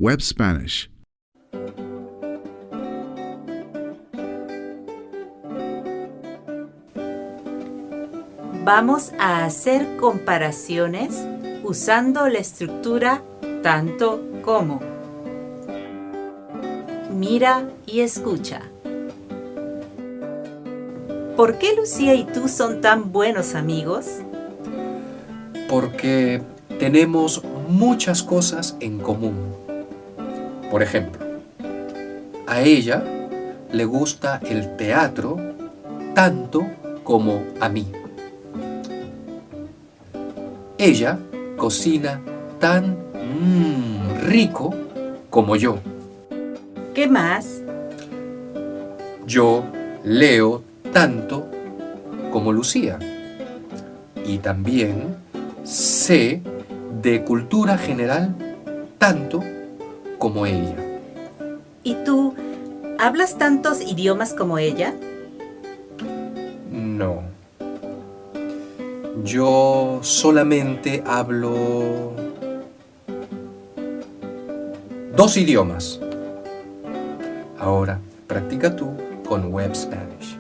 Web Spanish. Vamos a hacer comparaciones usando la estructura tanto como. Mira y escucha. ¿Por qué Lucía y tú son tan buenos amigos? Porque tenemos muchas cosas en común. Por ejemplo, a ella le gusta el teatro tanto como a mí. Ella cocina tan rico como yo. ¿Qué más? Yo leo tanto como Lucía. Y también sé de cultura general tanto como ella. ¿Y tú hablas tantos idiomas como ella? No. Yo solamente hablo 2 idiomas. Ahora, practica tú con Web Spanish.